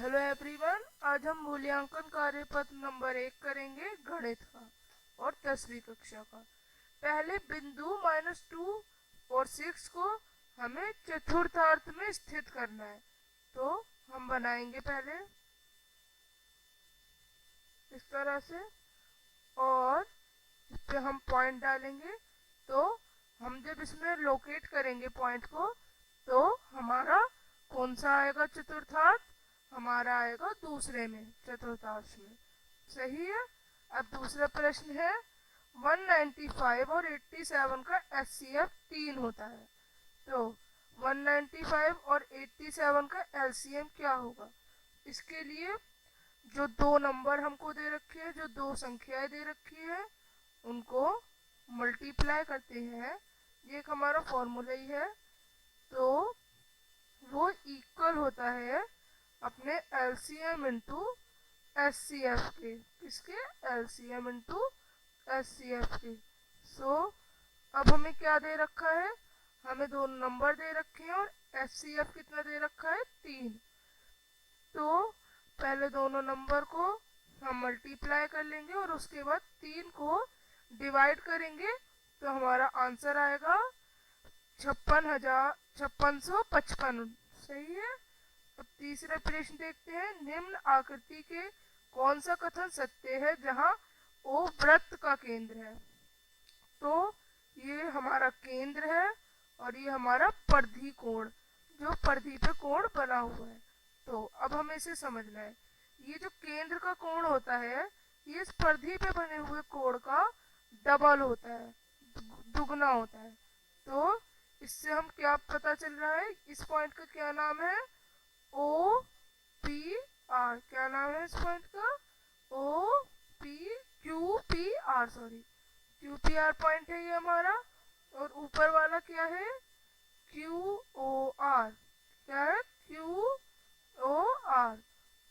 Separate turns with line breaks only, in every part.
Hello everyone, आज हम मूल्यांकन कार्यपत्र नंबर 1 करेंगे गणित का और 10वीं कक्षा का। पहले बिंदु -2 और 6 को हमें चतुर्थांश में स्थित करना है, तो हम बनाएंगे पहले इस तरह से और इस पे हम पॉइंट डालेंगे। तो हम जब इसमें लोकेट करेंगे पॉइंट को, तो हमारा कौन सा आएगा चतुर्थांश? हमारा आएगा दूसरे में, चतुर्थांश में। सही है। अब दूसरा प्रश्न है, 195 और 87 का एचसीएफ 3 होता है, तो 195 और 87 का एलसीएम क्या होगा? इसके लिए जो दो नंबर हमको दे रखे हैं, जो दो संख्याएं दे रखी है, उनको मल्टीप्लाई करते हैं। ये एक हमारा फॉर्मूला ही है, तो वो इक्वल होता है अपने एलसीएम इंटू एचसीएफ के। किसके? एलसीएम इंटू एचसीएफ के। सो अब हमें क्या दे रखा है? हमें दो नंबर दे रखे हैं और एचसीएफ कितना दे रखा है? 3। तो पहले दोनों नंबर को हम मल्टीप्लाई कर लेंगे और उसके बाद 3 को डिवाइड करेंगे, तो हमारा आंसर आएगा 5655। सही है। अब तीसरा प्रश्न देखते हैं, निम्न आकृति के कौन सा कथन सत्य है जहां ओ वृत्त का केंद्र है? तो ये हमारा केंद्र है और ये हमारा परिधि कोण, जो परिधि पे कोण बना हुआ है। तो अब हमें इसे समझना है, ये जो केंद्र का कोण होता है, ये इस परिधि पे बने हुए कोण का डबल होता है, दुगना होता है। तो इससे हम क्या पता चल रहा है? इस पॉइंट का क्या नाम है? O P R. क्या नाम है इस पॉइंट का? O P Q P R, sorry, Q P R point है ये हमारा। और ऊपर वाला क्या है? Q O R. क्या है? Q O R.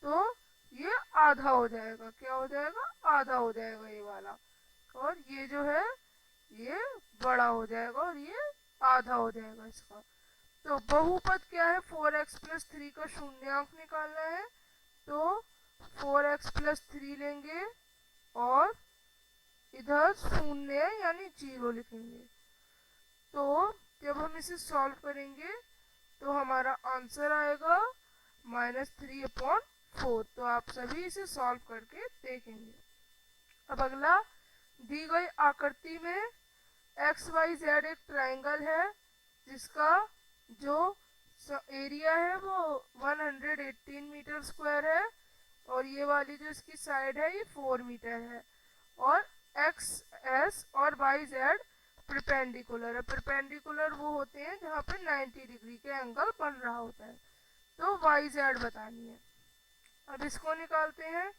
तो ये आधा हो जाएगा। क्या हो जाएगा? आधा हो जाएगा ये वाला। और ये जो है ये बड़ा हो जाएगा और ये आधा हो जाएगा इसका। तो बहुपद क्या है? 4x प्लस 3 का शून्यांक निकालना है, तो 4x प्लस 3 लेंगे और इधर शून्य यानी 0 लिखेंगे। तो जब हम इसे सॉल्व करेंगे तो हमारा आंसर आएगा -3/4। तो आप सभी इसे सॉल्व करके देखेंगे। अब अगला, दी गई आकृति में XYZ एक ट्राइंगल है जिसका जो एरिया है वो 118 मीटर स्क्वायर है और ये वाली जो इसकी साइड है ये 4 मीटर है। और एक्स एस और वाई जेड परपेंडिकुलर है। परपेंडिकुलर वो होते हैं जहाँ पे 90 डिग्री के एंगल बन रहा होता है। तो वाई जेड बतानी है। अब इसको निकालते हैं।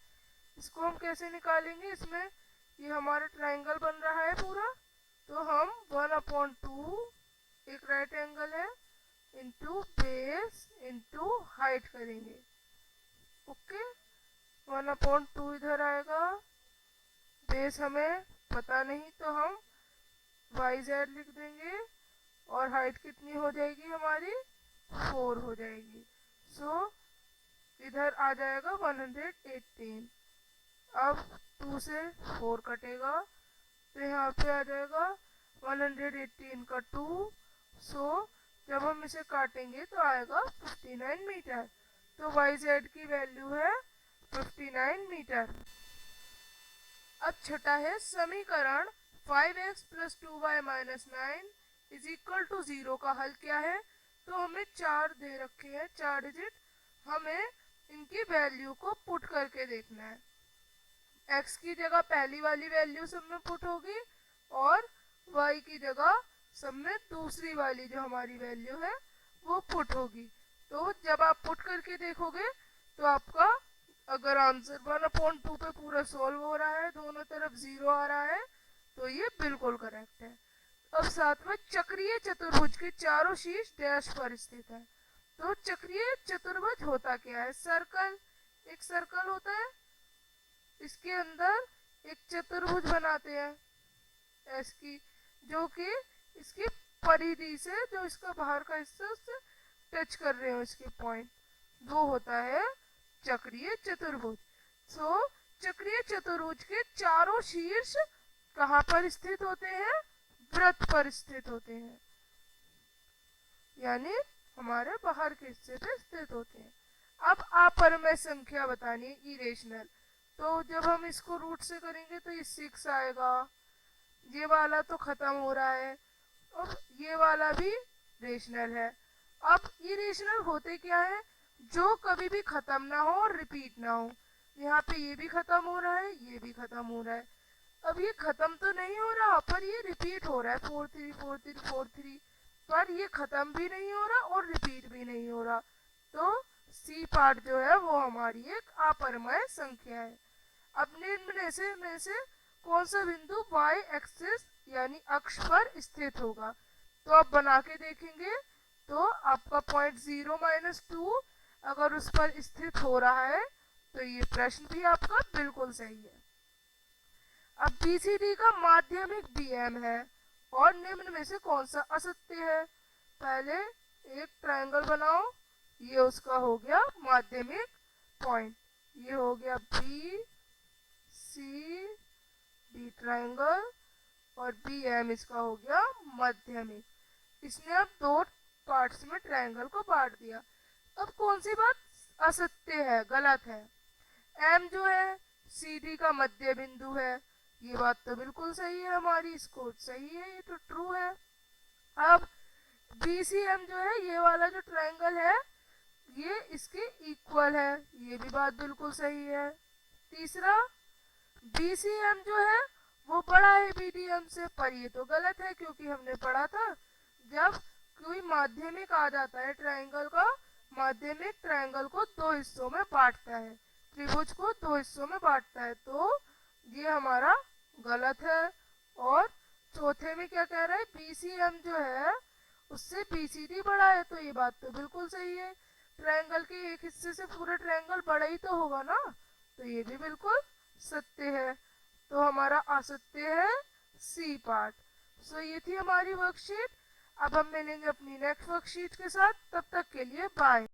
इसको हम कैसे निकालेंगे? इसमें ये हमारा ट्राइंगल बन रहा है पूरा, तो हम 1/2 एक राइट एंगल है इंटू बेस इंटू हाइट करेंगे। ओके, 1/2 इधर आएगा। बेस हमें पता नहीं तो हम वाई जेड लिख देंगे और हाइट कितनी हो जाएगी हमारी? 4 हो जाएगी। सो इधर आ जाएगा 118। अब 2 से 4 कटेगा तो यहाँ पे आ जाएगा 118 का 2। सो जब हम इसे काटेंगे तो आएगा 59 मीटर। तो वाई जेड की वैल्यू है 59 मीटर। अब छठा है, समीकरण 5x plus 2y minus 9 is equal to 0 का हल क्या है? तो हमें 4 दे रखे हैं, 4 डिजिट। हमें इनकी वैल्यू को पुट करके देखना है। x की जगह पहली वाली वैल्यू सब में पुट होगी और y की जगह सब में दूसरी वाली जो हमारी वैल्यू है वो पुट होगी। तो जब आप पुट करके देखोगे तो आपका अगर आंसर 1/2 पे पूरा सॉल्व हो रहा है, दोनों तरफ 0 आ रहा है, तो ये बिल्कुल करेक्ट है। अब सातवां, चक्रीय चतुर्भुज के चारों शीर्ष डैश पर स्थित है। तो चक्रीय चतुर्भुज होता क्या है? सर्कल, एक सर्कल होता है, इसके अंदर एक चतुर्भुज बनाते हैं एस की, जो कि इसकी परिधि से, जो इसका बाहर का हिस्सा उससे टच कर रहे हो इसके पॉइंट, वो होता है चक्रीय चतुर्भुज। सो चक्रीय चतुर्भुज के चारों शीर्ष कहाँ पर स्थित होते हैं? वृत्त पर स्थित होते हैं, यानी हमारे बाहर के हिस्से पे स्थित होते हैं। अब अपरमय संख्या बतानी है, इरेशनल। तो जब हम इसको रूट से करेंगे तो ये 6 आएगा, ये वाला तो खत्म हो रहा है, अब ये वाला भी रेशनल है। अब इरेशनल होते क्या है? जो कभी भी खत्म ना हो और रिपीट ना हो। यहाँ पे ये भी खत्म हो रहा है, ये भी खत्म हो रहा है। अब ये खत्म तो नहीं हो रहा, पर ये रिपीट हो रहा है, 4 3 4 3 4 3, पर ये खत्म भी नहीं हो रहा और रिपीट भी नहीं हो रहा। तो सी पार्ट जो है वो हमारी एक अपरमय संख्या है। अब निम्न में से कौन सा बिंदु y एक्सिस यानी अक्ष पर स्थित होगा? तो आप बना के देखेंगे तो आपका पॉइंट 0-2 अगर उस पर स्थित हो रहा है तो ये प्रश्न भी आपका बिल्कुल सही है। अब BCD का माध्यमिक BM है और निम्न में से कौन सा असत्य है? पहले एक ट्रायंगल बनाओ, ये उसका हो गया माध्यमिक पॉइंट, ये हो गया BCD ट्रायंगल और BM इसका हो गया माध्यमिक। इसने अब दो पार्ट्स में ट्रायंगल को बांट दिया। अब कौन सी बात असत्य है, गलत है? M जो है CD का मध्य बिंदु है, ये बात तो बिल्कुल सही है हमारी, इसको सही है, ये तो ट्रू है। अब BCM जो है, ये वाला जो ट्रायंगल है ये इसके इक्वल है, ये भी बात बिल्कुल सही है। तीसरा, BCM जो है वो बड़ा है BDM से, पर ये तो गलत है क्योंकि हमने पढ़ा था जब कोई माध्यमिक आ जाता है ट्रायंगल का, माध्यमिक ट्रायंगल को दो हिस्सों में बांटता है, त्रिभुज को दो हिस्सों में बांटता है, तो ये हमारा गलत है। और चौथे में क्या कह रहा है? BCM जो है उससे BCD बड़ा है, तो ये बात तो बिल्कुल सही है। ट्रायंगल के एक हिस्से से पूरा ट्रायंगल बड़ा ही तो होगा ना, तो ये भी बिल्कुल सत्य है। तो हमारा असत्य है सी पार्ट। सो ये थी हमारी वर्कशीट। अब हम मिलेंगे अपनी नेक्स्ट वर्कशीट के साथ, तब तक के लिए बाय।